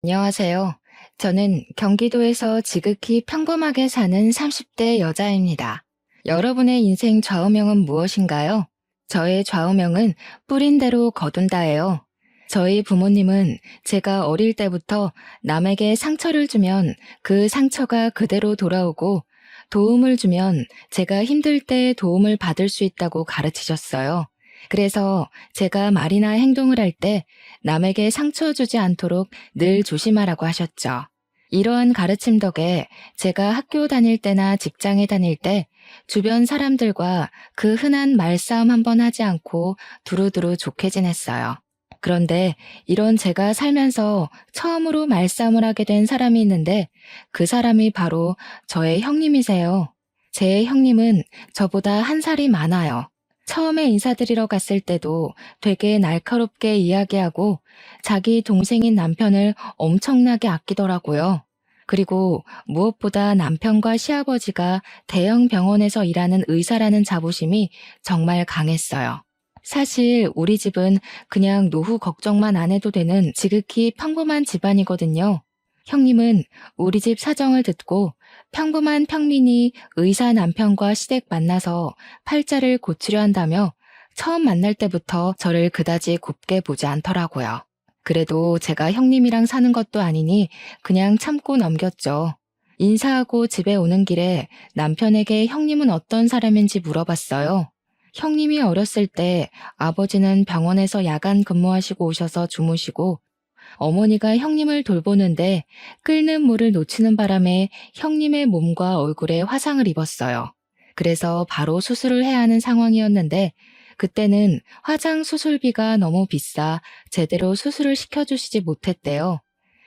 안녕하세요. 저는 경기도에서 지극히 평범하게 사는 30대 여자입니다. 여러분의 인생 좌우명은 무엇인가요? 저의 좌우명은 뿌린 대로 거둔다예요. 저희 부모님은 제가 어릴 때부터 남에게 상처를 주면 그 상처가 그대로 돌아오고 도움을 주면 제가 힘들 때 도움을 받을 수 있다고 가르치셨어요. 그래서 제가 말이나 행동을 할 때 남에게 상처 주지 않도록 늘 조심하라고 하셨죠. 이러한 가르침 덕에 제가 학교 다닐 때나 직장에 다닐 때 주변 사람들과 그 흔한 말싸움 한번 하지 않고 두루두루 좋게 지냈어요. 그런데 이런 제가 살면서 처음으로 말싸움을 하게 된 사람이 있는데 그 사람이 바로 저의 형님이세요. 제 형님은 저보다 한 살이 많아요. 처음에 인사드리러 갔을 때도 되게 날카롭게 이야기하고 자기 동생인 남편을 엄청나게 아끼더라고요. 그리고 무엇보다 남편과 시아버지가 대형 병원에서 일하는 의사라는 자부심이 정말 강했어요. 사실 우리 집은 그냥 노후 걱정만 안 해도 되는 지극히 평범한 집안이거든요. 형님은 우리 집 사정을 듣고 평범한 평민이 의사 남편과 시댁 만나서 팔자를 고치려 한다며 처음 만날 때부터 저를 그다지 곱게 보지 않더라고요. 그래도 제가 형님이랑 사는 것도 아니니 그냥 참고 넘겼죠. 인사하고 집에 오는 길에 남편에게 형님은 어떤 사람인지 물어봤어요. 형님이 어렸을 때 아버지는 병원에서 야간 근무하시고 오셔서 주무시고 어머니가 형님을 돌보는데 끓는 물을 놓치는 바람에 형님의 몸과 얼굴에 화상을 입었어요. 그래서 바로 수술을 해야 하는 상황이었는데 그때는 화장 수술비가 너무 비싸 제대로 수술을 시켜주시지 못했대요.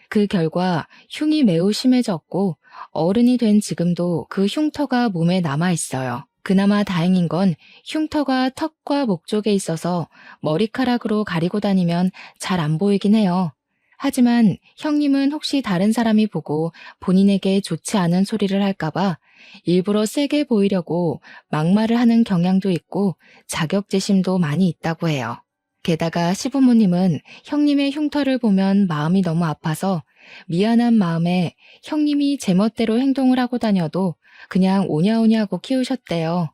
그 결과 흉이 매우 심해졌고 어른이 된 지금도 그 흉터가 몸에 남아 있어요. 그나마 다행인 건 흉터가 턱과 목 쪽에 있어서 머리카락으로 가리고 다니면 잘 안 보이긴 해요. 하지만 형님은 혹시 다른 사람이 보고 본인에게 좋지 않은 소리를 할까봐 일부러 세게 보이려고 막말을 하는 경향도 있고 자격지심도 많이 있다고 해요. 게다가 시부모님은 형님의 흉터를 보면 마음이 너무 아파서 미안한 마음에 형님이 제멋대로 행동을 하고 다녀도 그냥 오냐오냐 하고 키우셨대요.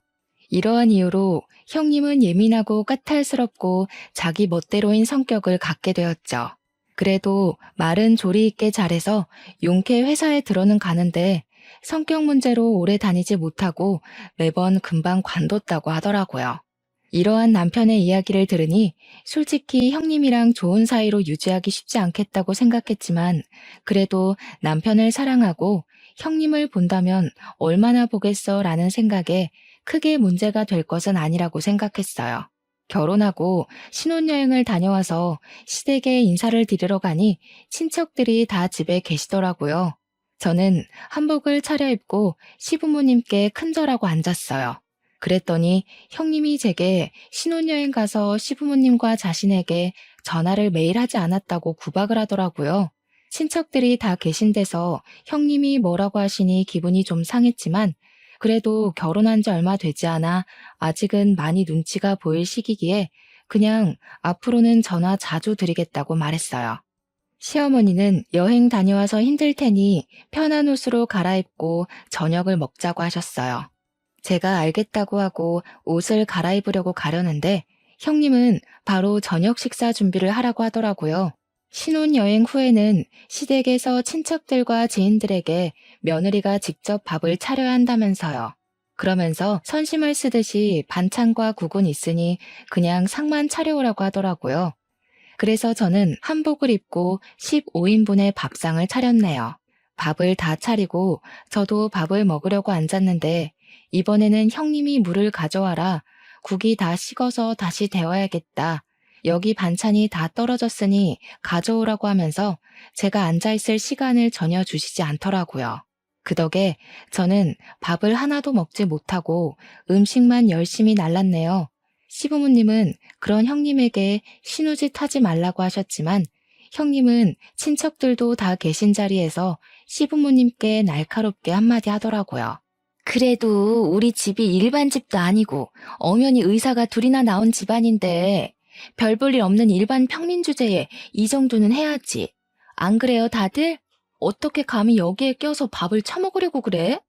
이러한 이유로 형님은 예민하고 까탈스럽고 자기 멋대로인 성격을 갖게 되었죠. 그래도 말은 조리 있게 잘해서 용케 회사에 들어는 가는데 성격 문제로 오래 다니지 못하고 매번 금방 관뒀다고 하더라고요. 이러한 남편의 이야기를 들으니 솔직히 형님이랑 좋은 사이로 유지하기 쉽지 않겠다고 생각했지만 그래도 남편을 사랑하고 형님을 본다면 얼마나 보겠어 라는 생각에 크게 문제가 될 것은 아니라고 생각했어요. 결혼하고 신혼여행을 다녀와서 시댁에 인사를 드리러 가니 친척들이 다 집에 계시더라고요. 저는 한복을 차려입고 시부모님께 큰절하고 앉았어요. 그랬더니 형님이 제게 신혼여행 가서 시부모님과 자신에게 전화를 매일 하지 않았다고 구박을 하더라고요. 친척들이 다 계신 데서 형님이 뭐라고 하시니 기분이 좀 상했지만 그래도 결혼한 지 얼마 되지 않아 아직은 많이 눈치가 보일 시기기에 그냥 앞으로는 전화 자주 드리겠다고 말했어요. 시어머니는 여행 다녀와서 힘들 테니 편한 옷으로 갈아입고 저녁을 먹자고 하셨어요. 제가 알겠다고 하고 옷을 갈아입으려고 가려는데 형님은 바로 저녁 식사 준비를 하라고 하더라고요. 신혼여행 후에는 시댁에서 친척들과 지인들에게 며느리가 직접 밥을 차려야 한다면서요. 그러면서 선심을 쓰듯이 반찬과 국은 있으니 그냥 상만 차려오라고 하더라고요. 그래서 저는 한복을 입고 15인분의 밥상을 차렸네요. 밥을 다 차리고 저도 밥을 먹으려고 앉았는데 이번에는 형님이 물을 가져와라. 국이 다 식어서 다시 데워야겠다. 여기 반찬이 다 떨어졌으니 가져오라고 하면서 제가 앉아있을 시간을 전혀 주시지 않더라고요. 그 덕에 저는 밥을 하나도 먹지 못하고 음식만 열심히 날랐네요. 시부모님은 그런 형님에게 신우짓 하지 말라고 하셨지만 형님은 친척들도 다 계신 자리에서 시부모님께 날카롭게 한마디 하더라고요. 그래도 우리 집이 일반 집도 아니고 엄연히 의사가 둘이나 나온 집안인데 별 볼 일 없는 일반 평민 주제에 이 정도는 해야지. 안 그래요, 다들? 어떻게 감히 여기에 껴서 밥을 처먹으려고 그래?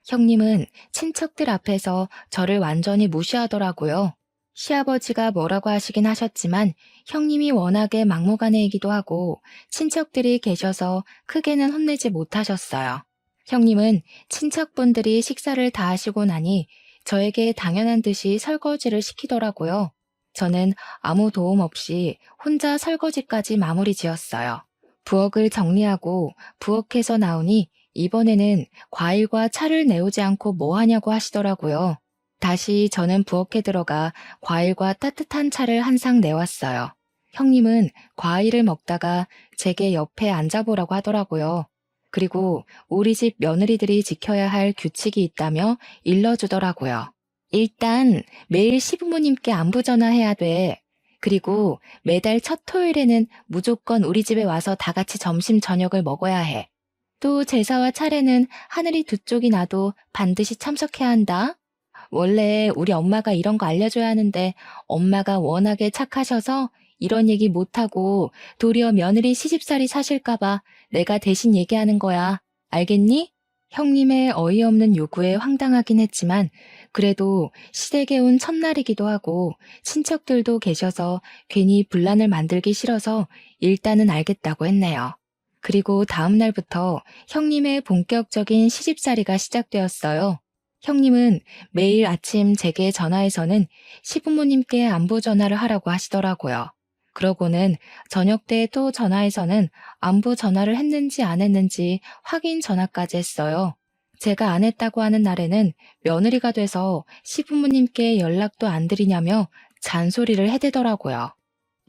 형님은 친척들 앞에서 저를 완전히 무시하더라고요. 시아버지가 뭐라고 하시긴 하셨지만 형님이 워낙에 막무가내이기도 하고 친척들이 계셔서 크게는 혼내지 못하셨어요. 형님은 친척분들이 식사를 다 하시고 나니 저에게 당연한 듯이 설거지를 시키더라고요. 저는 아무 도움 없이 혼자 설거지까지 마무리 지었어요. 부엌을 정리하고 부엌에서 나오니 이번에는 과일과 차를 내오지 않고 뭐 하냐고 하시더라고요. 다시 저는 부엌에 들어가 과일과 따뜻한 차를 한 상 내왔어요. 형님은 과일을 먹다가 제게 옆에 앉아보라고 하더라고요. 그리고 우리 집 며느리들이 지켜야 할 규칙이 있다며 일러주더라고요. 일단 매일 시부모님께 안부 전화해야 돼. 그리고 매달 첫 토요일에는 무조건 우리 집에 와서 다 같이 점심 저녁을 먹어야 해. 또 제사와 차례는 하늘이 두 쪽이 나도 반드시 참석해야 한다. 원래 우리 엄마가 이런 거 알려줘야 하는데 엄마가 워낙에 착하셔서 이런 얘기 못하고 도리어 며느리 시집살이 사실까봐 내가 대신 얘기하는 거야. 알겠니? 형님의 어이없는 요구에 황당하긴 했지만 그래도 시댁에 온 첫날이기도 하고 친척들도 계셔서 괜히 분란을 만들기 싫어서 일단은 알겠다고 했네요. 그리고 다음 날부터 형님의 본격적인 시집살이가 시작되었어요. 형님은 매일 아침 제게 전화해서는 시부모님께 안부 전화를 하라고 하시더라고요. 그러고는 저녁 때 또 전화해서는 안부 전화를 했는지 안 했는지 확인 전화까지 했어요. 제가 안 했다고 하는 날에는 며느리가 돼서 시부모님께 연락도 안 드리냐며 잔소리를 해대더라고요.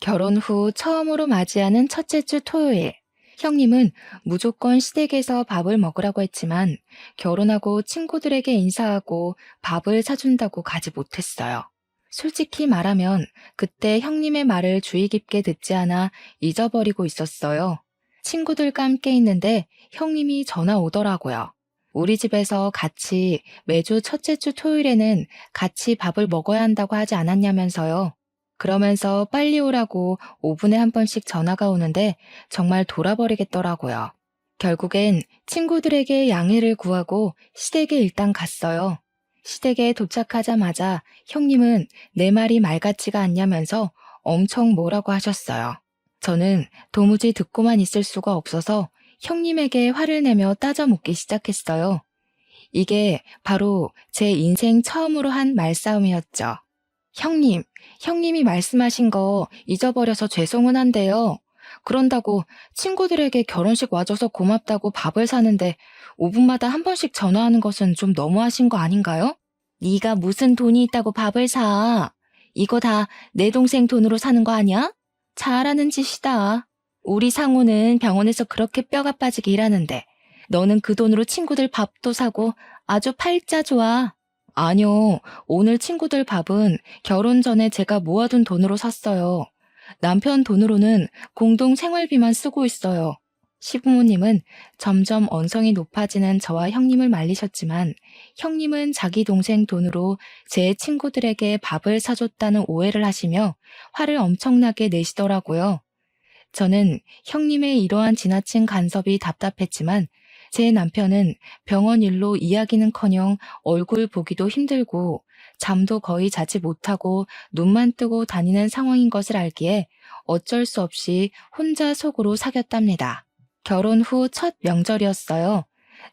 결혼 후 처음으로 맞이하는 첫째 주 토요일. 형님은 무조건 시댁에서 밥을 먹으라고 했지만 결혼하고 친구들에게 인사하고 밥을 사준다고 가지 못했어요. 솔직히 말하면 그때 형님의 말을 주의 깊게 듣지 않아 잊어버리고 있었어요. 친구들과 함께 있는데 형님이 전화 오더라고요. 우리 집에서 같이 매주 첫째 주 토요일에는 같이 밥을 먹어야 한다고 하지 않았냐면서요. 그러면서 빨리 오라고 5분에 한 번씩 전화가 오는데 정말 돌아버리겠더라고요. 결국엔 친구들에게 양해를 구하고 시댁에 일단 갔어요. 시댁에 도착하자마자 형님은 내 말이 말 같지가 않냐면서 엄청 뭐라고 하셨어요. 저는 도무지 듣고만 있을 수가 없어서 형님에게 화를 내며 따져 묻기 시작했어요. 이게 바로 제 인생 처음으로 한 말싸움이었죠. 형님이 말씀하신 거 잊어버려서 죄송은 한데요. 그런다고 친구들에게 결혼식 와줘서 고맙다고 밥을 사는데 5분마다 한 번씩 전화하는 것은 좀 너무하신 거 아닌가요? 네가 무슨 돈이 있다고 밥을 사. 이거 다 내 동생 돈으로 사는 거 아니야? 잘하는 짓이다. 우리 상우는 병원에서 그렇게 뼈가 빠지게 일하는데 너는 그 돈으로 친구들 밥도 사고 아주 팔자 좋아. 아니요, 오늘 친구들 밥은 결혼 전에 제가 모아둔 돈으로 샀어요. 남편 돈으로는 공동 생활비만 쓰고 있어요. 시부모님은 점점 언성이 높아지는 저와 형님을 말리셨지만 형님은 자기 동생 돈으로 제 친구들에게 밥을 사줬다는 오해를 하시며 화를 엄청나게 내시더라고요. 저는 형님의 이러한 지나친 간섭이 답답했지만 제 남편은 병원 일로 이야기는커녕 얼굴 보기도 힘들고 잠도 거의 자지 못하고 눈만 뜨고 다니는 상황인 것을 알기에 어쩔 수 없이 혼자 속으로 사겼답니다. 결혼 후 첫 명절이었어요.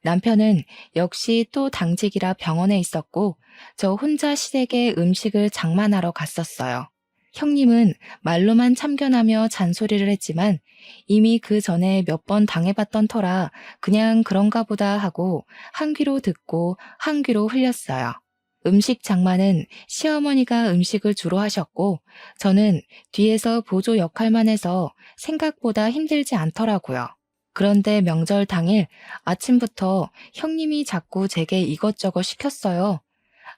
남편은 역시 또 당직이라 병원에 있었고 저 혼자 시댁에 음식을 장만하러 갔었어요. 형님은 말로만 참견하며 잔소리를 했지만 이미 그 전에 몇 번 당해봤던 터라 그냥 그런가 보다 하고 한 귀로 듣고 한 귀로 흘렸어요. 음식 장만은 시어머니가 음식을 주로 하셨고 저는 뒤에서 보조 역할만 해서 생각보다 힘들지 않더라고요. 그런데 명절 당일 아침부터 형님이 자꾸 제게 이것저것 시켰어요.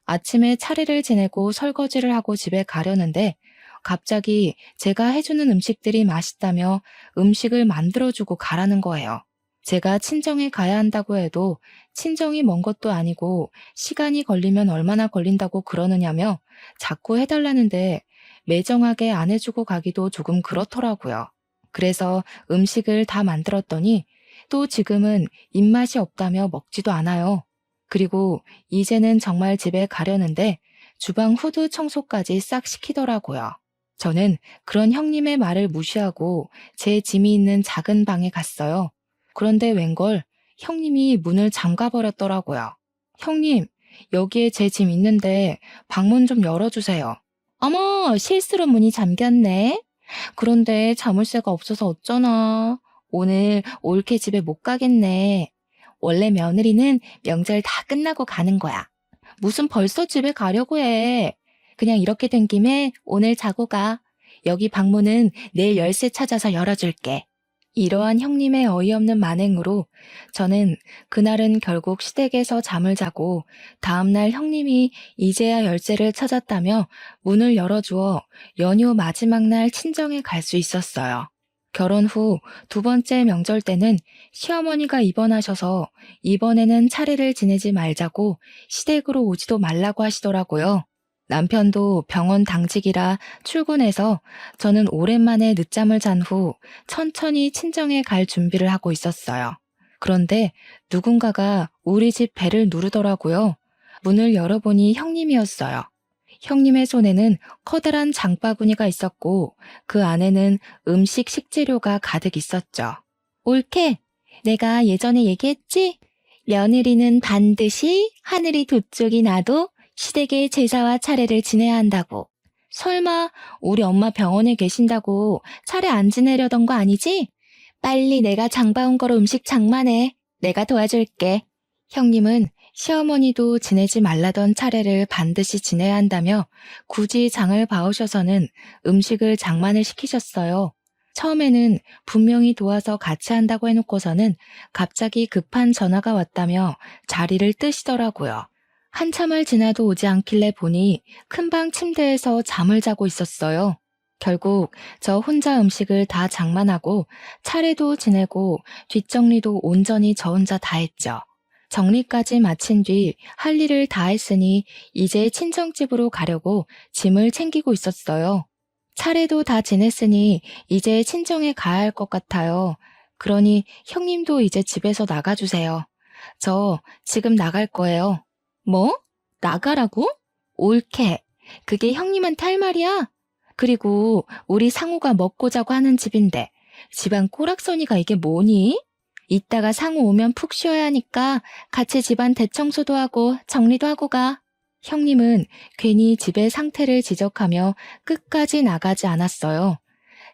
아침에 차례를 지내고 설거지를 하고 집에 가려는데 갑자기 제가 해주는 음식들이 맛있다며 음식을 만들어주고 가라는 거예요. 제가 친정에 가야 한다고 해도 친정이 먼 것도 아니고 시간이 걸리면 얼마나 걸린다고 그러느냐며 자꾸 해달라는데 매정하게 안 해주고 가기도 조금 그렇더라고요. 그래서 음식을 다 만들었더니 또 지금은 입맛이 없다며 먹지도 않아요. 그리고 이제는 정말 집에 가려는데 주방 후드 청소까지 싹 시키더라고요. 저는 그런 형님의 말을 무시하고 제 짐이 있는 작은 방에 갔어요. 그런데 웬걸 형님이 문을 잠가버렸더라고요. 형님, 여기에 제 짐 있는데 방문 좀 열어주세요. 어머, 실수로 문이 잠겼네. 그런데 자물쇠가 없어서 어쩌나. 오늘 올케 집에 못 가겠네. 원래 며느리는 명절 다 끝나고 가는 거야. 무슨 벌써 집에 가려고 해. 그냥 이렇게 된 김에 오늘 자고 가. 여기 방문은 내일 열쇠 찾아서 열어줄게. 이러한 형님의 어이없는 만행으로 저는 그날은 결국 시댁에서 잠을 자고 다음날 형님이 이제야 열쇠를 찾았다며 문을 열어주어 연휴 마지막 날 친정에 갈 수 있었어요. 결혼 후 두 번째 명절 때는 시어머니가 입원하셔서 이번에는 차례를 지내지 말자고 시댁으로 오지도 말라고 하시더라고요. 남편도 병원 당직이라 출근해서 저는 오랜만에 늦잠을 잔 후 천천히 친정에 갈 준비를 하고 있었어요. 그런데 누군가가 우리 집 배를 누르더라고요. 문을 열어보니 형님이었어요. 형님의 손에는 커다란 장바구니가 있었고 그 안에는 음식 식재료가 가득 있었죠. 올케, 내가 예전에 얘기했지? 며느리는 반드시 하늘이 두 쪽이 나도 시댁의 제사와 차례를 지내야 한다고. 설마 우리 엄마 병원에 계신다고 차례 안 지내려던 거 아니지? 빨리 내가 장 봐온 거로 음식 장만해. 내가 도와줄게. 형님은 시어머니도 지내지 말라던 차례를 반드시 지내야 한다며 굳이 장을 봐오셔서는 음식을 장만을 시키셨어요. 처음에는 분명히 도와서 같이 한다고 해놓고서는 갑자기 급한 전화가 왔다며 자리를 뜨시더라고요. 한참을 지나도 오지 않길래 보니 큰방 침대에서 잠을 자고 있었어요. 결국 저 혼자 음식을 다 장만하고 차례도 지내고 뒷정리도 온전히 저 혼자 다 했죠. 정리까지 마친 뒤 할 일을 다 했으니 이제 친정집으로 가려고 짐을 챙기고 있었어요. 차례도 다 지냈으니 이제 친정에 가야 할 것 같아요. 그러니 형님도 이제 집에서 나가주세요. 저 지금 나갈 거예요. 뭐? 나가라고? 옳게. 그게 형님한테 할 말이야? 그리고 우리 상우가 먹고 자고 하는 집인데 집안 꼬락서니가 이게 뭐니? 이따가 상우 오면 푹 쉬어야 하니까 같이 집안 대청소도 하고 정리도 하고 가. 형님은 괜히 집의 상태를 지적하며 끝까지 나가지 않았어요.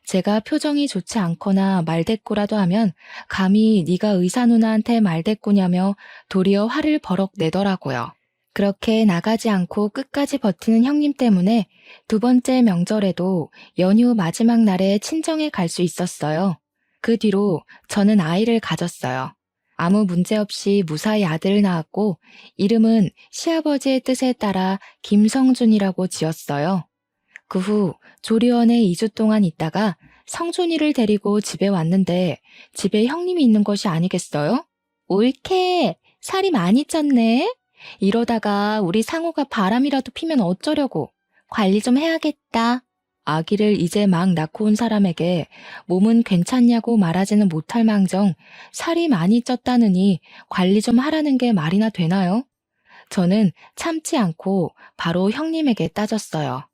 제가 표정이 좋지 않거나 말대꾸라도 하면 감히 네가 의사 누나한테 말대꾸냐며 도리어 화를 버럭 내더라고요. 그렇게 나가지 않고 끝까지 버티는 형님 때문에 두 번째 명절에도 연휴 마지막 날에 친정에 갈 수 있었어요. 그 뒤로 저는 아이를 가졌어요. 아무 문제 없이 무사히 아들을 낳았고 이름은 시아버지의 뜻에 따라 김성준이라고 지었어요. 그 후 조리원에 2주 동안 있다가 성준이를 데리고 집에 왔는데 집에 형님이 있는 것이 아니겠어요? 옳게 살이 많이 쪘네. 이러다가 우리 상우가 바람이라도 피면 어쩌려고. 관리 좀 해야겠다. 아기를 이제 막 낳고 온 사람에게 몸은 괜찮냐고 말하지는 못할 망정 살이 많이 쪘다느니 관리 좀 하라는 게 말이나 되나요? 저는 참지 않고 바로 형님에게 따졌어요.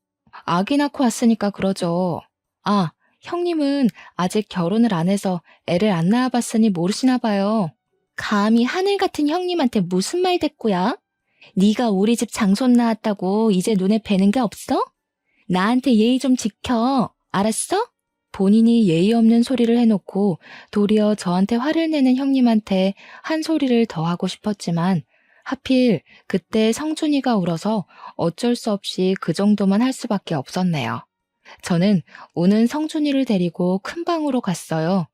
아기 낳고 왔으니까 그러죠. 아, 형님은 아직 결혼을 안 해서 애를 안 낳아봤으니 모르시나 봐요. 감히 하늘 같은 형님한테 무슨 말대꾸야? 네가 우리 집 장손 낳았다고 이제 눈에 뵈는 게 없어? 나한테 예의 좀 지켜. 알았어? 본인이 예의 없는 소리를 해놓고 도리어 저한테 화를 내는 형님한테 한 소리를 더 하고 싶었지만 하필 그때 성준이가 울어서 어쩔 수 없이 그 정도만 할 수밖에 없었네요. 저는 우는 성준이를 데리고 큰 방으로 갔어요.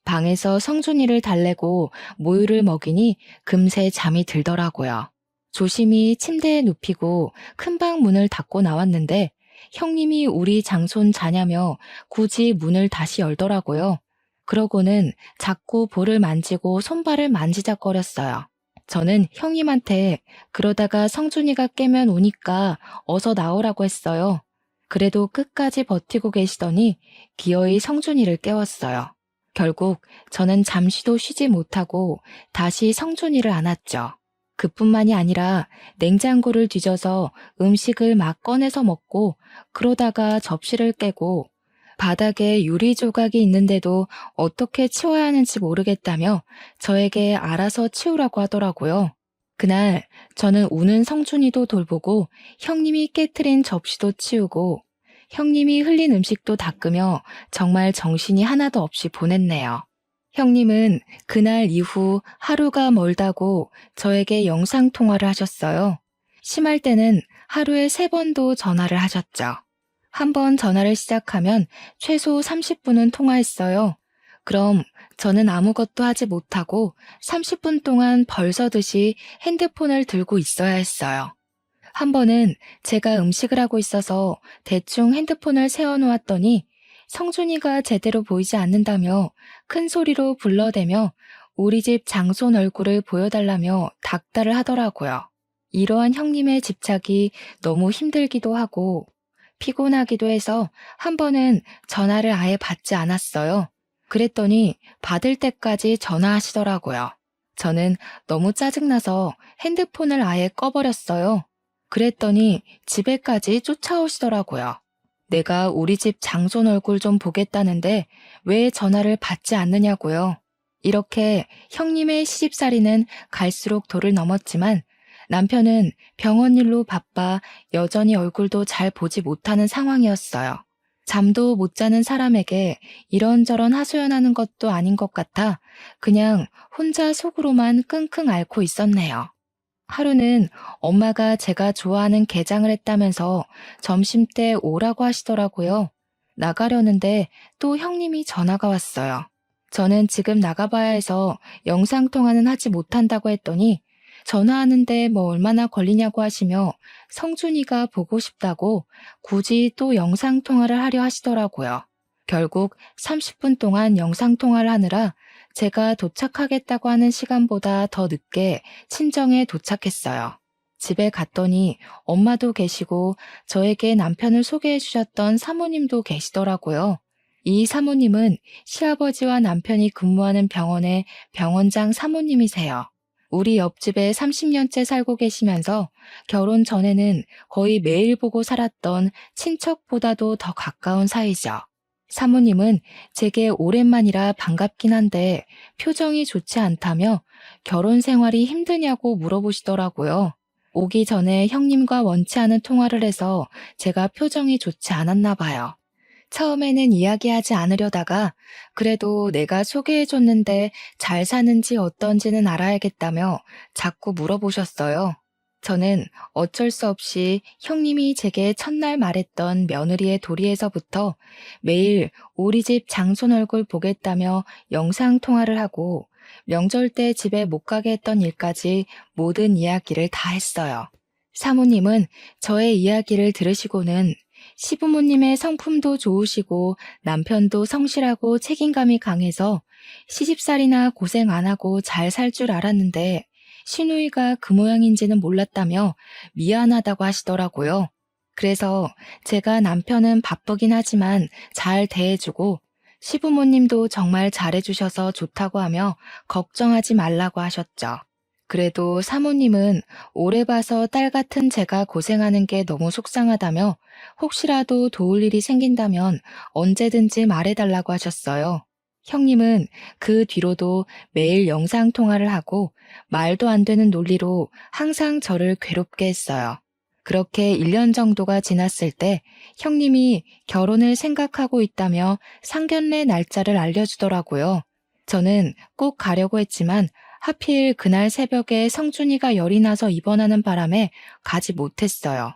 방에서 성준이를 달래고 모유를 먹이니 금세 잠이 들더라고요. 조심히 침대에 눕히고 큰 방 문을 닫고 나왔는데 형님이 우리 장손 자냐며 굳이 문을 다시 열더라고요. 그러고는 자꾸 볼을 만지고 손발을 만지작거렸어요. 저는 형님한테 그러다가 성준이가 깨면 오니까 어서 나오라고 했어요. 그래도 끝까지 버티고 계시더니 기어이 성준이를 깨웠어요. 결국 저는 잠시도 쉬지 못하고 다시 성준이를 안았죠. 그뿐만이 아니라 냉장고를 뒤져서 음식을 막 꺼내서 먹고 그러다가 접시를 깨고 바닥에 유리 조각이 있는데도 어떻게 치워야 하는지 모르겠다며 저에게 알아서 치우라고 하더라고요. 그날 저는 우는 성준이도 돌보고 형님이 깨트린 접시도 치우고 형님이 흘린 음식도 닦으며 정말 정신이 하나도 없이 보냈네요. 형님은 그날 이후 하루가 멀다고 저에게 영상통화를 하셨어요. 심할 때는 하루에 3번도 전화를 하셨죠. 한 번 전화를 시작하면 최소 30분은 통화했어요. 그럼 저는 아무것도 하지 못하고 30분 동안 벌서듯이 핸드폰을 들고 있어야 했어요. 한 번은 제가 음식을 하고 있어서 대충 핸드폰을 세워놓았더니 성준이가 제대로 보이지 않는다며 큰 소리로 불러대며 우리 집 장손 얼굴을 보여달라며 닥달을 하더라고요. 이러한 형님의 집착이 너무 힘들기도 하고 피곤하기도 해서 한 번은 전화를 아예 받지 않았어요. 그랬더니 받을 때까지 전화하시더라고요. 저는 너무 짜증나서 핸드폰을 아예 꺼버렸어요. 그랬더니 집에까지 쫓아오시더라고요. 내가 우리 집 장손 얼굴 좀 보겠다는데 왜 전화를 받지 않느냐고요. 이렇게 형님의 시집살이는 갈수록 도를 넘었지만 남편은 병원 일로 바빠 여전히 얼굴도 잘 보지 못하는 상황이었어요. 잠도 못 자는 사람에게 이런저런 하소연하는 것도 아닌 것 같아 그냥 혼자 속으로만 끙끙 앓고 있었네요. 하루는 엄마가 제가 좋아하는 게장을 했다면서 점심때 오라고 하시더라고요. 나가려는데 또 형님이 전화가 왔어요. 저는 지금 나가봐야 해서 영상통화는 하지 못한다고 했더니 전화하는데 뭐 얼마나 걸리냐고 하시며 성준이가 보고 싶다고 굳이 또 영상통화를 하려 하시더라고요. 결국 30분 동안 영상통화를 하느라 제가 도착하겠다고 하는 시간보다 더 늦게 친정에 도착했어요. 집에 갔더니 엄마도 계시고 저에게 남편을 소개해 주셨던 사모님도 계시더라고요. 이 사모님은 시아버지와 남편이 근무하는 병원의 병원장 사모님이세요. 우리 옆집에 30년째 살고 계시면서 결혼 전에는 거의 매일 보고 살았던 친척보다도 더 가까운 사이죠. 사모님은 제게 오랜만이라 반갑긴 한데 표정이 좋지 않다며 결혼 생활이 힘드냐고 물어보시더라고요. 오기 전에 형님과 원치 않은 통화를 해서 제가 표정이 좋지 않았나 봐요. 처음에는 이야기하지 않으려다가 그래도 내가 소개해줬는데 잘 사는지 어떤지는 알아야겠다며 자꾸 물어보셨어요. 저는 어쩔 수 없이 형님이 제게 첫날 말했던 며느리의 도리에서부터 매일 우리 집 장손 얼굴 보겠다며 영상통화를 하고 명절 때 집에 못 가게 했던 일까지 모든 이야기를 다 했어요. 사모님은 저의 이야기를 들으시고는 시부모님의 성품도 좋으시고 남편도 성실하고 책임감이 강해서 시집살이나 고생 안 하고 잘 살 줄 알았는데 시누이가 그 모양인지는 몰랐다며 미안하다고 하시더라고요. 그래서 제가 남편은 바쁘긴 하지만 잘 대해주고 시부모님도 정말 잘해주셔서 좋다고 하며 걱정하지 말라고 하셨죠. 그래도 사모님은 오래 봐서 딸 같은 제가 고생하는 게 너무 속상하다며 혹시라도 도울 일이 생긴다면 언제든지 말해달라고 하셨어요. 형님은 그 뒤로도 매일 영상통화를 하고 말도 안 되는 논리로 항상 저를 괴롭게 했어요. 그렇게 1년 정도가 지났을 때 형님이 결혼을 생각하고 있다며 상견례 날짜를 알려주더라고요. 저는 꼭 가려고 했지만 하필 그날 새벽에 성준이가 열이 나서 입원하는 바람에 가지 못했어요.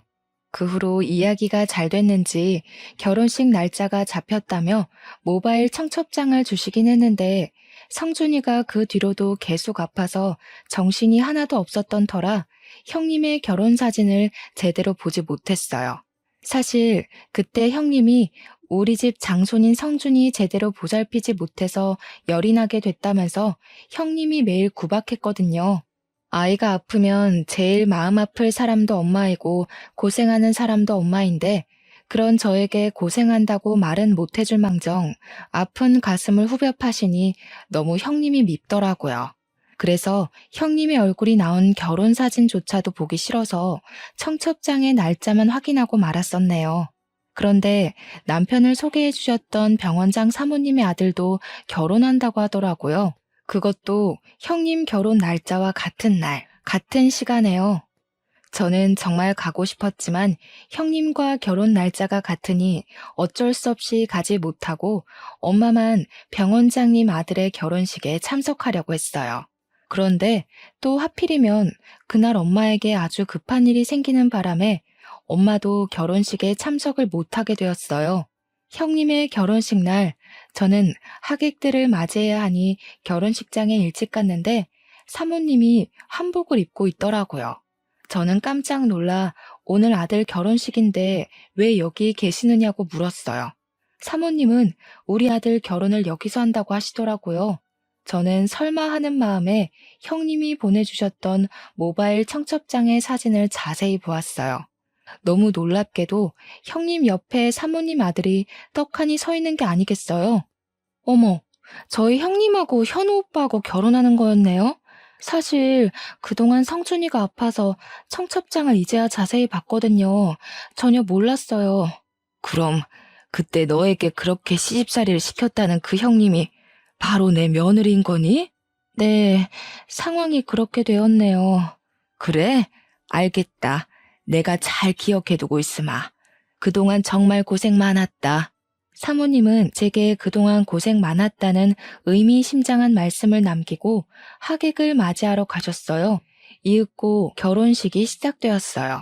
그 후로 이야기가 잘 됐는지 결혼식 날짜가 잡혔다며 모바일 청첩장을 주시긴 했는데 성준이가 그 뒤로도 계속 아파서 정신이 하나도 없었던 터라 형님의 결혼 사진을 제대로 보지 못했어요. 사실 그때 형님이 우리 집 장손인 성준이 제대로 보살피지 못해서 열이 나게 됐다면서 형님이 매일 구박했거든요. 아이가 아프면 제일 마음 아플 사람도 엄마이고 고생하는 사람도 엄마인데 그런 저에게 고생한다고 말은 못해줄 망정 아픈 가슴을 후벼 파시니 너무 형님이 밉더라고요. 그래서 형님의 얼굴이 나온 결혼 사진조차도 보기 싫어서 청첩장의 날짜만 확인하고 말았었네요. 그런데 남편을 소개해 주셨던 병원장 사모님의 아들도 결혼한다고 하더라고요. 그것도 형님 결혼 날짜와 같은 날, 같은 시간에요. 저는 정말 가고 싶었지만 형님과 결혼 날짜가 같으니 어쩔 수 없이 가지 못하고 엄마만 병원장님 아들의 결혼식에 참석하려고 했어요. 그런데 또 하필이면 그날 엄마에게 아주 급한 일이 생기는 바람에 엄마도 결혼식에 참석을 못하게 되었어요. 형님의 결혼식 날 저는 하객들을 맞이해야 하니 결혼식장에 일찍 갔는데 사모님이 한복을 입고 있더라고요. 저는 깜짝 놀라 오늘 아들 결혼식인데 왜 여기 계시느냐고 물었어요. 사모님은 우리 아들 결혼을 여기서 한다고 하시더라고요. 저는 설마 하는 마음에 형님이 보내주셨던 모바일 청첩장의 사진을 자세히 보았어요. 너무 놀랍게도 형님 옆에 사모님 아들이 떡하니 서 있는 게 아니겠어요? 어머, 저희 형님하고 현우 오빠하고 결혼하는 거였네요? 사실 그동안 성준이가 아파서 청첩장을 이제야 자세히 봤거든요. 전혀 몰랐어요. 그럼 그때 너에게 그렇게 시집살이를 시켰다는 그 형님이 바로 내 며느리인 거니? 네, 상황이 그렇게 되었네요. 그래? 알겠다. 내가 잘 기억해두고 있으마. 그동안 정말 고생 많았다. 사모님은 제게 그동안 고생 많았다는 의미심장한 말씀을 남기고 하객을 맞이하러 가셨어요. 이윽고 결혼식이 시작되었어요.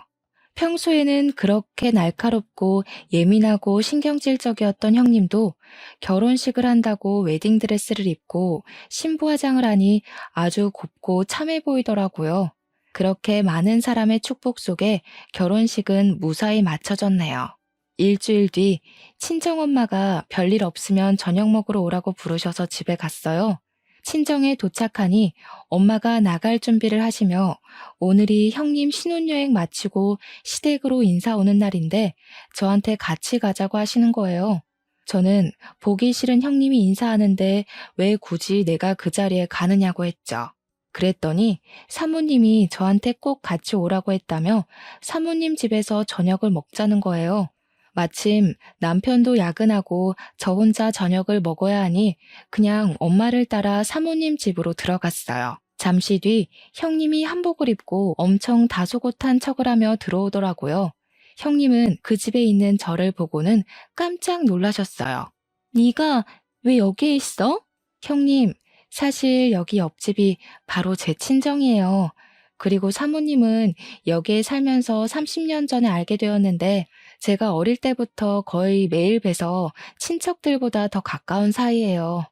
평소에는 그렇게 날카롭고 예민하고 신경질적이었던 형님도 결혼식을 한다고 웨딩드레스를 입고 신부화장을 하니 아주 곱고 참해 보이더라고요. 그렇게 많은 사람의 축복 속에 결혼식은 무사히 마쳐졌네요. 일주일 뒤 친정엄마가 별일 없으면 저녁 먹으러 오라고 부르셔서 집에 갔어요. 친정에 도착하니 엄마가 나갈 준비를 하시며 오늘이 형님 신혼여행 마치고 시댁으로 인사 오는 날인데 저한테 같이 가자고 하시는 거예요. 저는 보기 싫은 형님이 인사하는데 왜 굳이 내가 그 자리에 가느냐고 했죠. 그랬더니 사모님이 저한테 꼭 같이 오라고 했다며 사모님 집에서 저녁을 먹자는 거예요. 마침 남편도 야근하고 저 혼자 저녁을 먹어야 하니 그냥 엄마를 따라 사모님 집으로 들어갔어요. 잠시 뒤 형님이 한복을 입고 엄청 다소곳한 척을 하며 들어오더라고요. 형님은 그 집에 있는 저를 보고는 깜짝 놀라셨어요. 네가 왜 여기에 있어? 형님, 사실 여기 옆집이 바로 제 친정이에요. 그리고 사모님은 여기에 살면서 30년 전에 알게 되었는데 제가 어릴 때부터 거의 매일 뵈서 친척들보다 더 가까운 사이예요.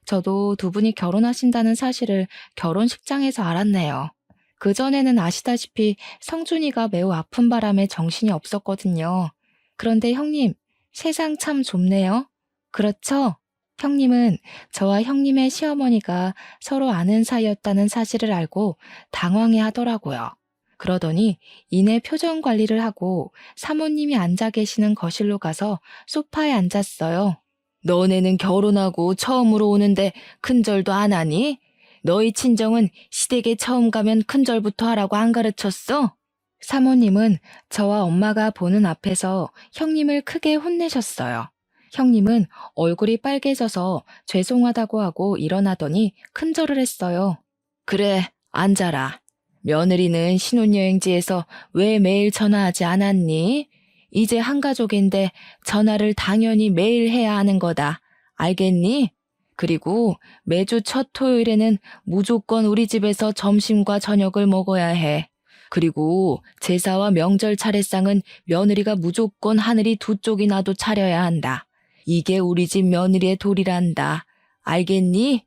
저도 두 분이 결혼하신다는 사실을 결혼식장에서 알았네요. 그전에는 아시다시피 성준이가 매우 아픈 바람에 정신이 없었거든요. 그런데 형님, 세상 참 좁네요. 그렇죠? 형님은 저와 형님의 시어머니가 서로 아는 사이였다는 사실을 알고 당황해 하더라고요. 그러더니 이내 표정 관리를 하고 사모님이 앉아 계시는 거실로 가서 소파에 앉았어요. 너네는 결혼하고 처음으로 오는데 큰절도 안 하니? 너희 친정은 시댁에 처음 가면 큰절부터 하라고 안 가르쳤어? 사모님은 저와 엄마가 보는 앞에서 형님을 크게 혼내셨어요. 형님은 얼굴이 빨개져서 죄송하다고 하고 일어나더니 큰절을 했어요. 그래, 앉아라. 며느리는 신혼여행지에서 왜 매일 전화하지 않았니? 이제 한 가족인데 전화를 당연히 매일 해야 하는 거다. 알겠니? 그리고 매주 첫 토요일에는 무조건 우리 집에서 점심과 저녁을 먹어야 해. 그리고 제사와 명절 차례상은 며느리가 무조건 하늘이 두 쪽이나도 차려야 한다. 이게 우리 집 며느리의 도리란다. 알겠니?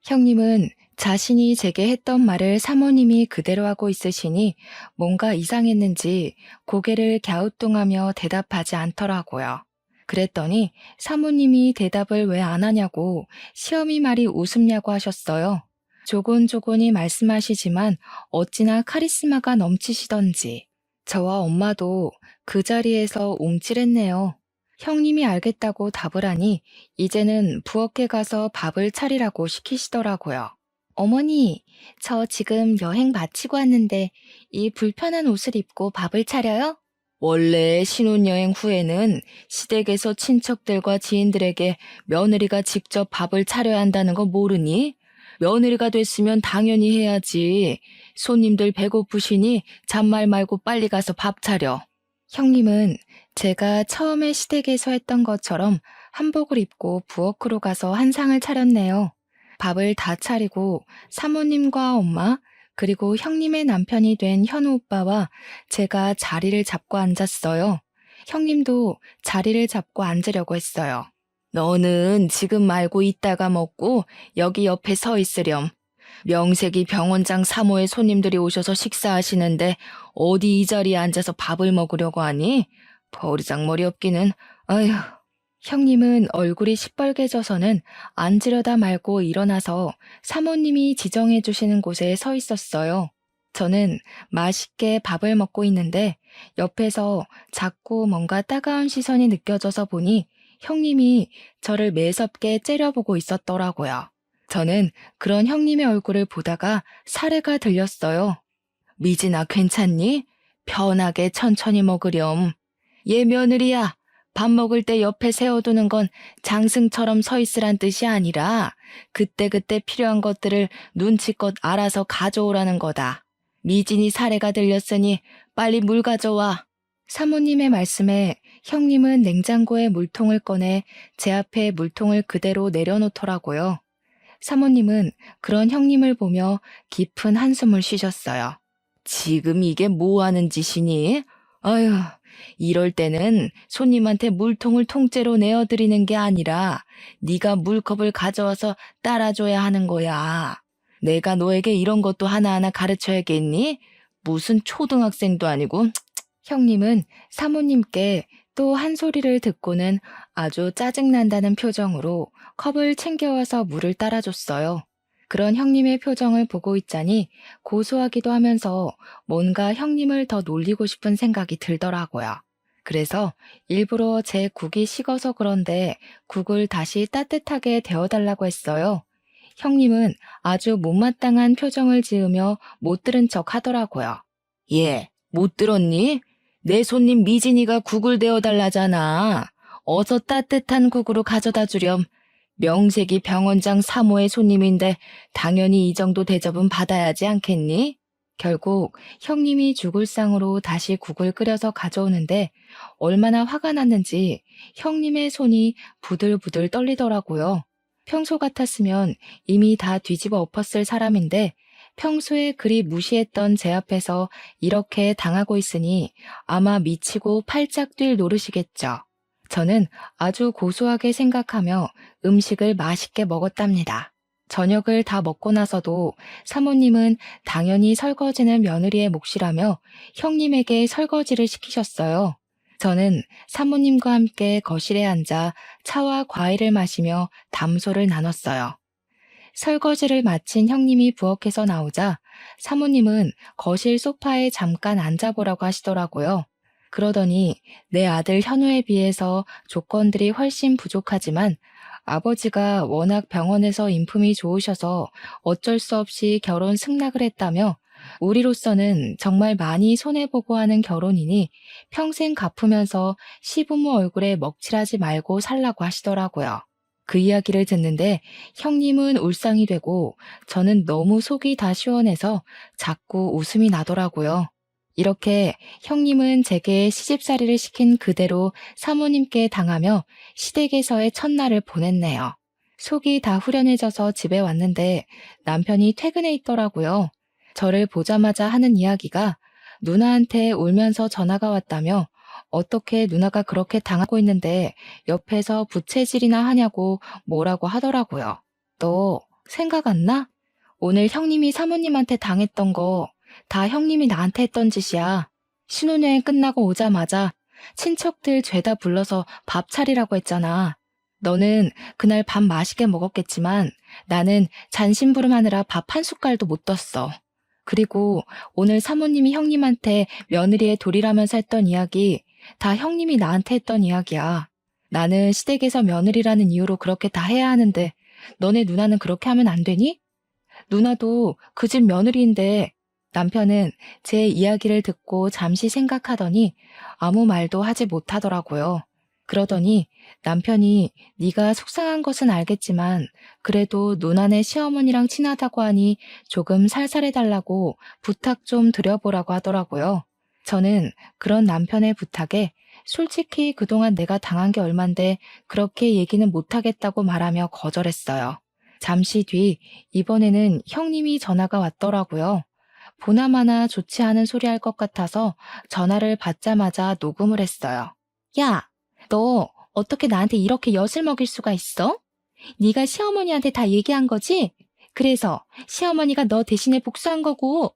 형님은 자신이 제게 했던 말을 사모님이 그대로 하고 있으시니 뭔가 이상했는지 고개를 갸우뚱하며 대답하지 않더라고요. 그랬더니 사모님이 대답을 왜 안 하냐고 시어미 말이 우습냐고 하셨어요. 조곤조곤히 말씀하시지만 어찌나 카리스마가 넘치시던지 저와 엄마도 그 자리에서 움찔했네요. 형님이 알겠다고 답을 하니 이제는 부엌에 가서 밥을 차리라고 시키시더라고요. 어머니, 저 지금 여행 마치고 왔는데 이 불편한 옷을 입고 밥을 차려요? 원래 신혼여행 후에는 시댁에서 친척들과 지인들에게 며느리가 직접 밥을 차려야 한다는 거 모르니? 며느리가 됐으면 당연히 해야지. 손님들 배고프시니 잔말 말고 빨리 가서 밥 차려. 형님은 제가 처음에 시댁에서 했던 것처럼 한복을 입고 부엌으로 가서 한상을 차렸네요. 밥을 다 차리고 사모님과 엄마, 그리고 형님의 남편이 된 현우 오빠와 제가 자리를 잡고 앉았어요. 형님도 자리를 잡고 앉으려고 했어요. 너는 지금 말고 이따가 먹고 여기 옆에 서 있으렴. 명색이 병원장 사모의 손님들이 오셔서 식사하시는데 어디 이 자리에 앉아서 밥을 먹으려고 하니? 버리장머리 없기는. 아휴. 형님은 얼굴이 시뻘개져서는 앉으려다 말고 일어나서 사모님이 지정해 주시는 곳에 서 있었어요. 저는 맛있게 밥을 먹고 있는데 옆에서 자꾸 뭔가 따가운 시선이 느껴져서 보니 형님이 저를 매섭게 째려보고 있었더라고요. 저는 그런 형님의 얼굴을 보다가 사례가 들렸어요. 미진아, 괜찮니? 편하게 천천히 먹으렴. 얘 며느리야. 밥 먹을 때 옆에 세워두는 건 장승처럼 서 있으란 뜻이 아니라 그때그때 필요한 것들을 눈치껏 알아서 가져오라는 거다. 미진이 사례가 들렸으니 빨리 물 가져와. 사모님의 말씀에 형님은 냉장고에 물통을 꺼내 제 앞에 물통을 그대로 내려놓더라고요. 사모님은 그런 형님을 보며 깊은 한숨을 쉬셨어요. 지금 이게 뭐 하는 짓이니? 아휴, 이럴 때는 손님한테 물통을 통째로 내어드리는 게 아니라 네가 물컵을 가져와서 따라줘야 하는 거야. 내가 너에게 이런 것도 하나하나 가르쳐야겠니? 무슨 초등학생도 아니고. 형님은 사모님께 또 한 소리를 듣고는 아주 짜증난다는 표정으로 컵을 챙겨와서 물을 따라줬어요. 그런 형님의 표정을 보고 있자니 고소하기도 하면서 뭔가 형님을 더 놀리고 싶은 생각이 들더라고요. 그래서 일부러 제 국이 식어서 그런데 국을 다시 따뜻하게 데워달라고 했어요. 형님은 아주 못마땅한 표정을 지으며 못 들은 척 하더라고요. 예, 못 들었니? 내 손님 미진이가 국을 데워달라잖아. 어서 따뜻한 국으로 가져다 주렴. 명색이 병원장 사모의 손님인데 당연히 이 정도 대접은 받아야지 않겠니? 결국 형님이 죽을 상으로 다시 국을 끓여서 가져오는데 얼마나 화가 났는지 형님의 손이 부들부들 떨리더라고요. 평소 같았으면 이미 다 뒤집어 엎었을 사람인데 평소에 그리 무시했던 제 앞에서 이렇게 당하고 있으니 아마 미치고 팔짝 뛸 노릇이겠죠. 저는 아주 고소하게 생각하며 음식을 맛있게 먹었답니다. 저녁을 다 먹고 나서도 사모님은 당연히 설거지는 며느리의 몫이라며 형님에게 설거지를 시키셨어요. 저는 사모님과 함께 거실에 앉아 차와 과일을 마시며 담소를 나눴어요. 설거지를 마친 형님이 부엌에서 나오자 사모님은 거실 소파에 잠깐 앉아보라고 하시더라고요. 그러더니 내 아들 현우에 비해서 조건들이 훨씬 부족하지만 아버지가 워낙 병원에서 인품이 좋으셔서 어쩔 수 없이 결혼 승낙을 했다며 우리로서는 정말 많이 손해보고 하는 결혼이니 평생 갚으면서 시부모 얼굴에 먹칠하지 말고 살라고 하시더라고요. 그 이야기를 듣는데 형님은 울상이 되고 저는 너무 속이 다 시원해서 자꾸 웃음이 나더라고요. 이렇게 형님은 제게 시집살이를 시킨 그대로 사모님께 당하며 시댁에서의 첫날을 보냈네요. 속이 다 후련해져서 집에 왔는데 남편이 퇴근해 있더라고요. 저를 보자마자 하는 이야기가 누나한테 울면서 전화가 왔다며 어떻게 누나가 그렇게 당하고 있는데 옆에서 부채질이나 하냐고 뭐라고 하더라고요. 너 생각 안 나? 오늘 형님이 사모님한테 당했던 거 다 형님이 나한테 했던 짓이야. 신혼여행 끝나고 오자마자 친척들 죄다 불러서 밥 차리라고 했잖아. 너는 그날 밥 맛있게 먹었겠지만 나는 잔심부름하느라 밥 한 숟갈도 못 떴어. 그리고 오늘 사모님이 형님한테 며느리의 돌이라면서 했던 이야기, 다 형님이 나한테 했던 이야기야. 나는 시댁에서 며느리라는 이유로 그렇게 다 해야 하는데 너네 누나는 그렇게 하면 안 되니? 누나도 그 집 며느리인데. 남편은 제 이야기를 듣고 잠시 생각하더니 아무 말도 하지 못하더라고요. 그러더니 남편이 네가 속상한 것은 알겠지만 그래도 누나네 시어머니랑 친하다고 하니 조금 살살해달라고 부탁 좀 드려보라고 하더라고요. 저는 그런 남편의 부탁에 솔직히 그동안 내가 당한 게 얼만데 그렇게 얘기는 못하겠다고 말하며 거절했어요. 잠시 뒤 이번에는 형님이 전화가 왔더라고요. 보나마나 좋지 않은 소리 할 것 같아서 전화를 받자마자 녹음을 했어요. 야, 너 어떻게 나한테 이렇게 엿을 먹일 수가 있어? 네가 시어머니한테 다 얘기한 거지? 그래서 시어머니가 너 대신에 복수한 거고.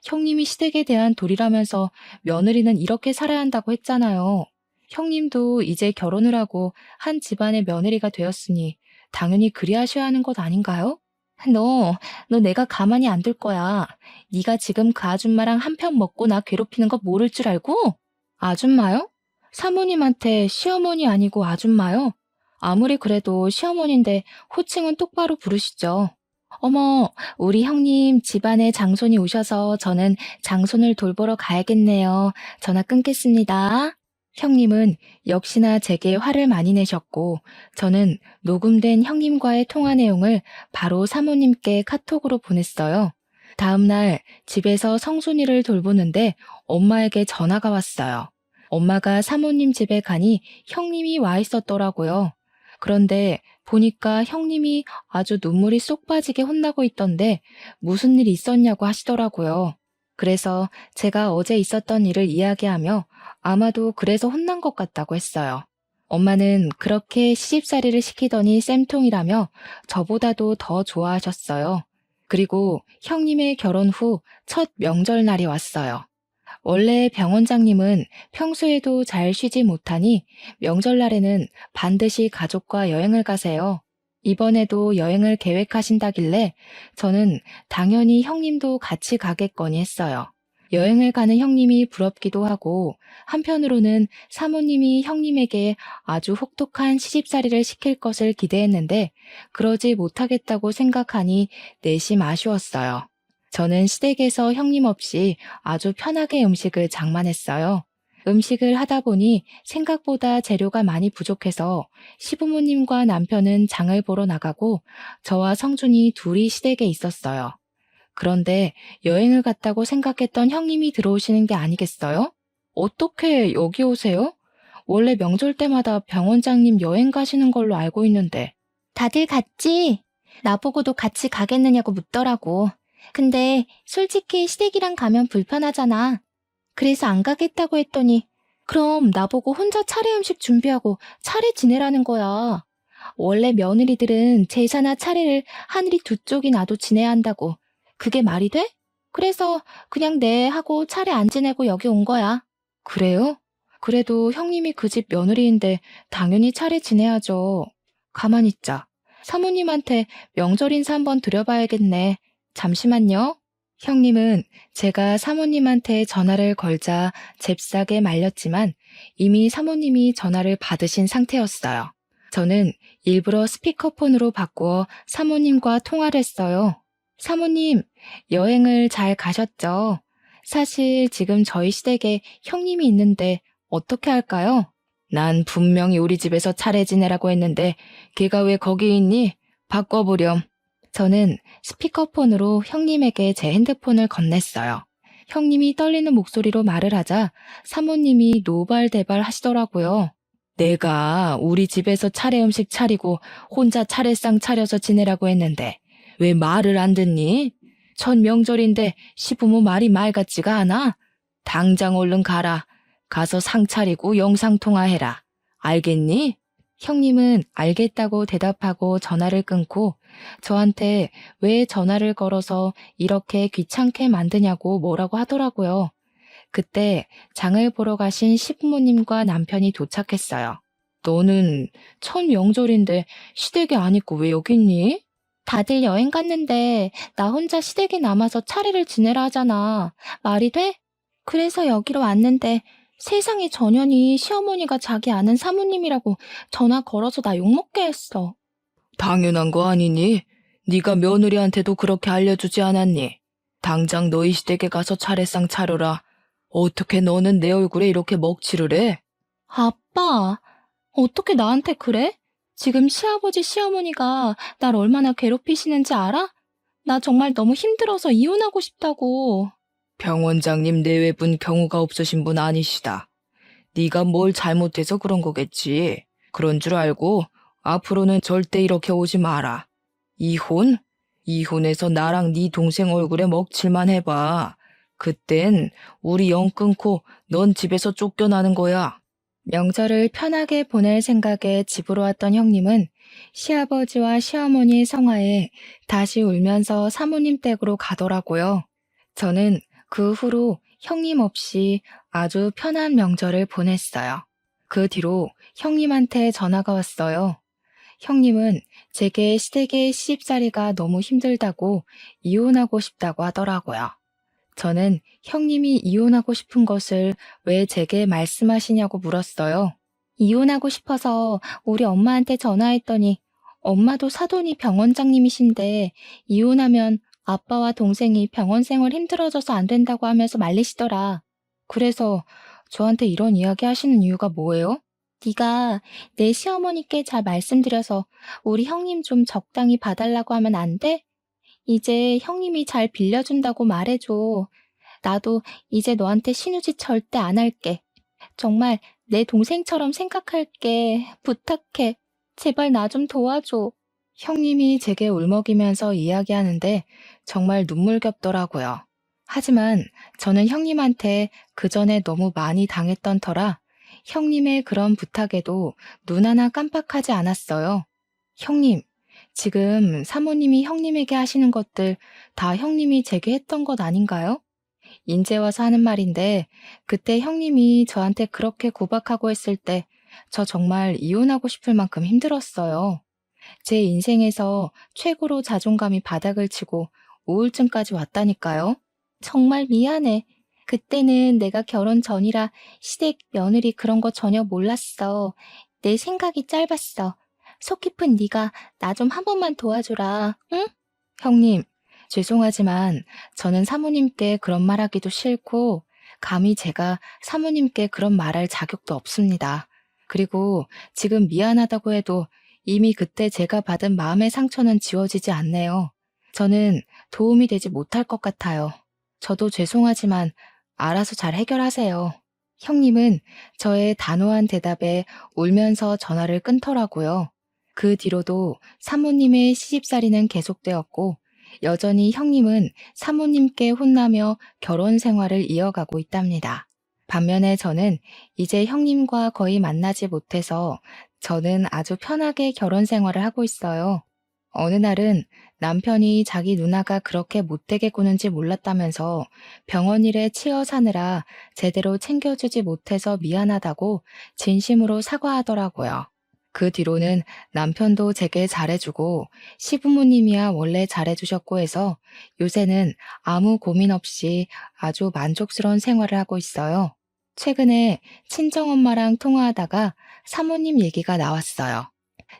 형님이 시댁에 대한 도리라면서 며느리는 이렇게 살아야 한다고 했잖아요. 형님도 이제 결혼을 하고 한 집안의 며느리가 되었으니 당연히 그리하셔야 하는 것 아닌가요? 너 내가 가만히 안 둘 거야. 네가 지금 그 아줌마랑 한편 먹고 나 괴롭히는 거 모를 줄 알고? 아줌마요? 사모님한테 시어머니 아니고 아줌마요? 아무리 그래도 시어머니인데 호칭은 똑바로 부르시죠. 어머, 우리 형님 집안에 장손이 오셔서 저는 장손을 돌보러 가야겠네요. 전화 끊겠습니다. 형님은 역시나 제게 화를 많이 내셨고 저는 녹음된 형님과의 통화 내용을 바로 사모님께 카톡으로 보냈어요. 다음 날 집에서 성순이를 돌보는데 엄마에게 전화가 왔어요. 엄마가 사모님 집에 가니 형님이 와 있었더라고요. 그런데 보니까 형님이 아주 눈물이 쏙 빠지게 혼나고 있던데 무슨 일 있었냐고 하시더라고요. 그래서 제가 어제 있었던 일을 이야기하며 아마도 그래서 혼난 것 같다고 했어요. 엄마는 그렇게 시집살이를 시키더니 쌤통이라며 저보다도 더 좋아하셨어요. 그리고 형님의 결혼 후 첫 명절날이 왔어요. 원래 병원장님은 평소에도 잘 쉬지 못하니 명절날에는 반드시 가족과 여행을 가세요. 이번에도 여행을 계획하신다길래 저는 당연히 형님도 같이 가겠거니 했어요. 여행을 가는 형님이 부럽기도 하고 한편으로는 사모님이 형님에게 아주 혹독한 시집살이를 시킬 것을 기대했는데 그러지 못하겠다고 생각하니 내심 아쉬웠어요. 저는 시댁에서 형님 없이 아주 편하게 음식을 장만했어요. 음식을 하다 보니 생각보다 재료가 많이 부족해서 시부모님과 남편은 장을 보러 나가고 저와 성준이 둘이 시댁에 있었어요. 그런데 여행을 갔다고 생각했던 형님이 들어오시는 게 아니겠어요? 어떻게 여기 오세요? 원래 명절 때마다 병원장님 여행 가시는 걸로 알고 있는데. 다들 갔지? 나보고도 같이 가겠느냐고 묻더라고. 근데 솔직히 시댁이랑 가면 불편하잖아. 그래서 안 가겠다고 했더니 그럼 나보고 혼자 차례 음식 준비하고 차례 지내라는 거야. 원래 며느리들은 제사나 차례를 하늘이 두 쪽이 나도 지내야 한다고. 그게 말이 돼? 그래서 그냥 네 하고 차례 안 지내고 여기 온 거야. 그래요? 그래도 형님이 그 집 며느리인데 당연히 차례 지내야죠. 가만히 있자. 사모님한테 명절 인사 한번 드려봐야겠네. 잠시만요. 형님은 제가 사모님한테 전화를 걸자 잽싸게 말렸지만 이미 사모님이 전화를 받으신 상태였어요. 저는 일부러 스피커폰으로 바꾸어 사모님과 통화를 했어요. 사모님, 여행을 잘 가셨죠? 사실 지금 저희 시댁에 형님이 있는데 어떻게 할까요? 난 분명히 우리 집에서 차례 지내라고 했는데 걔가 왜 거기 있니? 바꿔보렴. 저는 스피커폰으로 형님에게 제 핸드폰을 건넸어요. 형님이 떨리는 목소리로 말을 하자 사모님이 노발대발 하시더라고요. 내가 우리 집에서 차례 음식 차리고 혼자 차례상 차려서 지내라고 했는데 왜 말을 안 듣니? 첫 명절인데 시부모 말이 말 같지가 않아? 당장 얼른 가라. 가서 상 차리고 영상통화해라. 알겠니? 형님은 알겠다고 대답하고 전화를 끊고 저한테 왜 전화를 걸어서 이렇게 귀찮게 만드냐고 뭐라고 하더라고요. 그때 장을 보러 가신 시부모님과 남편이 도착했어요. 너는 첫 명절인데 시댁에 안 있고 왜 여기 있니? 다들 여행 갔는데 나 혼자 시댁에 남아서 차례를 지내라 하잖아. 말이 돼? 그래서 여기로 왔는데 세상에 전현이 시어머니가 자기 아는 사모님이라고 전화 걸어서 나 욕먹게 했어. 당연한 거 아니니? 네가 며느리한테도 그렇게 알려주지 않았니? 당장 너희 시댁에 가서 차례상 차려라. 어떻게 너는 내 얼굴에 이렇게 먹칠을 해? 아빠, 어떻게 나한테 그래? 지금 시아버지 시어머니가 날 얼마나 괴롭히시는지 알아? 나 정말 너무 힘들어서 이혼하고 싶다고. 병 원장님 내외분 경우가 없으신 분 아니시다. 네가 뭘 잘못해서 그런 거겠지. 그런 줄 알고 앞으로는 절대 이렇게 오지 마라. 이혼? 이혼해서 나랑 네 동생 얼굴에 먹칠만 해봐. 그땐 우리 영 끊고 넌 집에서 쫓겨나는 거야. 명절을 편하게 보낼 생각에 집으로 왔던 형님은 시아버지와 시어머니의 성화에 다시 울면서 사모님 댁으로 가더라고요. 저는 그 후로 형님 없이 아주 편한 명절을 보냈어요. 그 뒤로 형님한테 전화가 왔어요. 형님은 제게 시댁의 시집살이가 너무 힘들다고 이혼하고 싶다고 하더라고요. 저는 형님이 이혼하고 싶은 것을 왜 제게 말씀하시냐고 물었어요. 이혼하고 싶어서 우리 엄마한테 전화했더니 엄마도 사돈이 병원장님이신데 이혼하면 아빠와 동생이 병원 생활 힘들어져서 안 된다고 하면서 말리시더라. 그래서 저한테 이런 이야기 하시는 이유가 뭐예요? 네가 내 시어머니께 잘 말씀드려서 우리 형님 좀 적당히 봐달라고 하면 안 돼? 이제 형님이 잘 빌려준다고 말해줘. 나도 이제 너한테 신우짓 절대 안 할게. 정말 내 동생처럼 생각할게. 부탁해. 제발 나 좀 도와줘. 형님이 제게 울먹이면서 이야기하는데 정말 눈물겹더라고요. 하지만 저는 형님한테 그 전에 너무 많이 당했던 터라 형님의 그런 부탁에도 눈 하나 깜빡하지 않았어요. 형님, 지금 사모님이 형님에게 하시는 것들 다 형님이 제게 했던 것 아닌가요? 인제 와서 하는 말인데 그때 형님이 저한테 그렇게 구박하고 했을 때 저 정말 이혼하고 싶을 만큼 힘들었어요. 제 인생에서 최고로 자존감이 바닥을 치고 우울증까지 왔다니까요. 정말 미안해. 그때는 내가 결혼 전이라 시댁 며느리 그런 거 전혀 몰랐어. 내 생각이 짧았어. 속 깊은 네가 나 좀 한 번만 도와줘라. 응? 형님, 죄송하지만 저는 사모님께 그런 말하기도 싫고 감히 제가 사모님께 그런 말할 자격도 없습니다. 그리고 지금 미안하다고 해도 이미 그때 제가 받은 마음의 상처는 지워지지 않네요. 저는 도움이 되지 못할 것 같아요. 저도 죄송하지만 알아서 잘 해결하세요. 형님은 저의 단호한 대답에 울면서 전화를 끊더라고요. 그 뒤로도 사모님의 시집살이는 계속되었고 여전히 형님은 사모님께 혼나며 결혼 생활을 이어가고 있답니다. 반면에 저는 이제 형님과 거의 만나지 못해서 저는 아주 편하게 결혼 생활을 하고 있어요. 어느 날은 남편이 자기 누나가 그렇게 못되게 구는지 몰랐다면서 병원 일에 치여 사느라 제대로 챙겨주지 못해서 미안하다고 진심으로 사과하더라고요. 그 뒤로는 남편도 제게 잘해주고 시부모님이야 원래 잘해주셨고 해서 요새는 아무 고민 없이 아주 만족스러운 생활을 하고 있어요. 최근에 친정엄마랑 통화하다가 사모님 얘기가 나왔어요.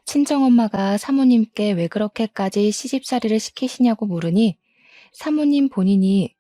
친정엄마가 사모님께 왜 그렇게까지 시집살이를 시키시냐고 물으니 사모님 본인이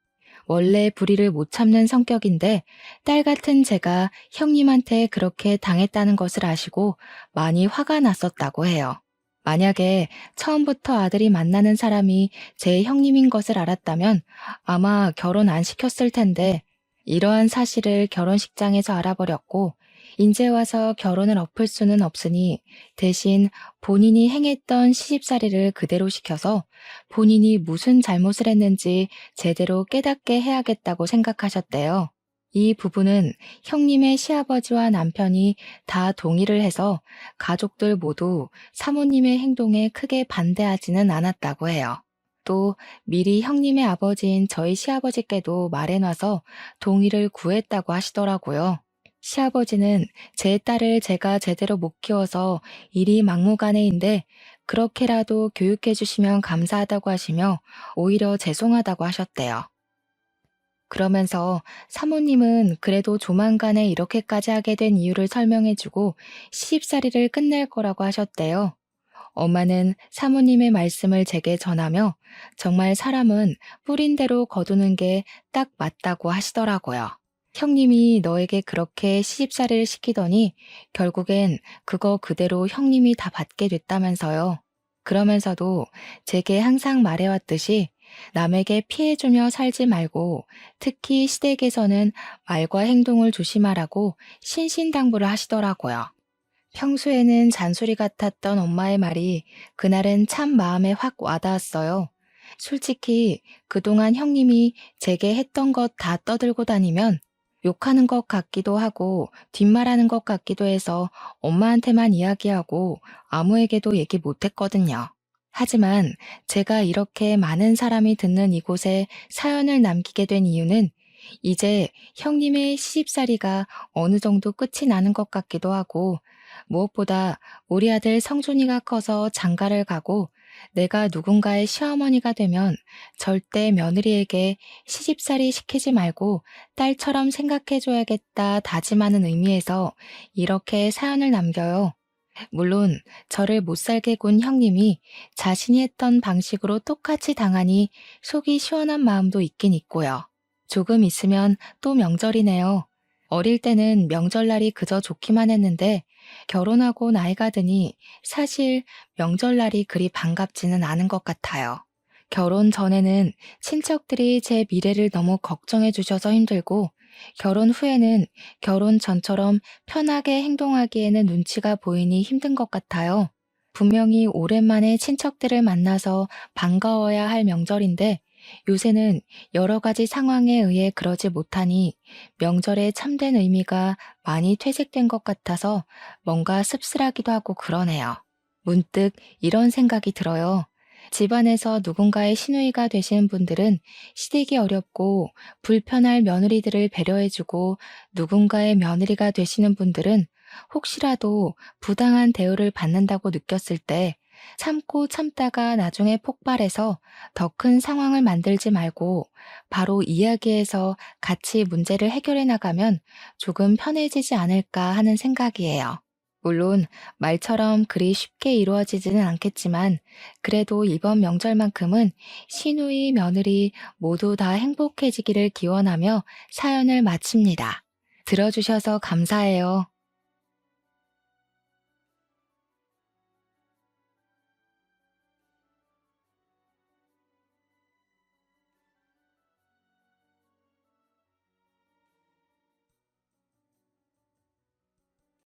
원래 불의를 못 참는 성격인데 딸 같은 제가 형님한테 그렇게 당했다는 것을 아시고 많이 화가 났었다고 해요. 만약에 처음부터 아들이 만나는 사람이 제 형님인 것을 알았다면 아마 결혼 안 시켰을 텐데 이러한 사실을 결혼식장에서 알아버렸고 인제 와서 결혼을 엎을 수는 없으니 대신 본인이 행했던 시집살이를 그대로 시켜서 본인이 무슨 잘못을 했는지 제대로 깨닫게 해야겠다고 생각하셨대요. 이 부분은 형님의 시아버지와 남편이 다 동의를 해서 가족들 모두 사모님의 행동에 크게 반대하지는 않았다고 해요. 또 미리 형님의 아버지인 저희 시아버지께도 말해놔서 동의를 구했다고 하시더라고요. 시아버지는 제 딸을 제가 제대로 못 키워서 일이 막무가내인데 그렇게라도 교육해 주시면 감사하다고 하시며 오히려 죄송하다고 하셨대요. 그러면서 사모님은 그래도 조만간에 이렇게까지 하게 된 이유를 설명해주고 시집살이를 끝낼 거라고 하셨대요. 엄마는 사모님의 말씀을 제게 전하며 정말 사람은 뿌린 대로 거두는 게 딱 맞다고 하시더라고요. 형님이 너에게 그렇게 시집살이를 시키더니 결국엔 그거 그대로 형님이 다 받게 됐다면서요. 그러면서도 제게 항상 말해왔듯이 남에게 피해주며 살지 말고 특히 시댁에서는 말과 행동을 조심하라고 신신당부를 하시더라고요. 평소에는 잔소리 같았던 엄마의 말이 그날은 참 마음에 확 와닿았어요. 솔직히 그동안 형님이 제게 했던 것 다 떠들고 다니면 욕하는 것 같기도 하고 뒷말하는 것 같기도 해서 엄마한테만 이야기하고 아무에게도 얘기 못했거든요. 하지만 제가 이렇게 많은 사람이 듣는 이곳에 사연을 남기게 된 이유는 이제 형님의 시집살이가 어느 정도 끝이 나는 것 같기도 하고 무엇보다 우리 아들 성준이가 커서 장가를 가고 내가 누군가의 시어머니가 되면 절대 며느리에게 시집살이 시키지 말고 딸처럼 생각해줘야겠다 다짐하는 의미에서 이렇게 사연을 남겨요. 물론 저를 못살게 군 형님이 자신이 했던 방식으로 똑같이 당하니 속이 시원한 마음도 있긴 있고요. 조금 있으면 또 명절이네요. 어릴 때는 명절날이 그저 좋기만 했는데 결혼하고 나이가 드니 사실 명절날이 그리 반갑지는 않은 것 같아요. 결혼 전에는 친척들이 제 미래를 너무 걱정해 주셔서 힘들고 결혼 후에는 결혼 전처럼 편하게 행동하기에는 눈치가 보이니 힘든 것 같아요. 분명히 오랜만에 친척들을 만나서 반가워야 할 명절인데 요새는 여러 가지 상황에 의해 그러지 못하니 명절의 참된 의미가 많이 퇴색된 것 같아서 뭔가 씁쓸하기도 하고 그러네요. 문득 이런 생각이 들어요. 집안에서 누군가의 시누이가 되시는 분들은 시댁이 어렵고 불편할 며느리들을 배려해주고 누군가의 며느리가 되시는 분들은 혹시라도 부당한 대우를 받는다고 느꼈을 때 참고 참다가 나중에 폭발해서 더 큰 상황을 만들지 말고 바로 이야기해서 같이 문제를 해결해 나가면 조금 편해지지 않을까 하는 생각이에요. 물론 말처럼 그리 쉽게 이루어지지는 않겠지만 그래도 이번 명절만큼은 시누이, 며느리 모두 다 행복해지기를 기원하며 사연을 마칩니다. 들어주셔서 감사해요.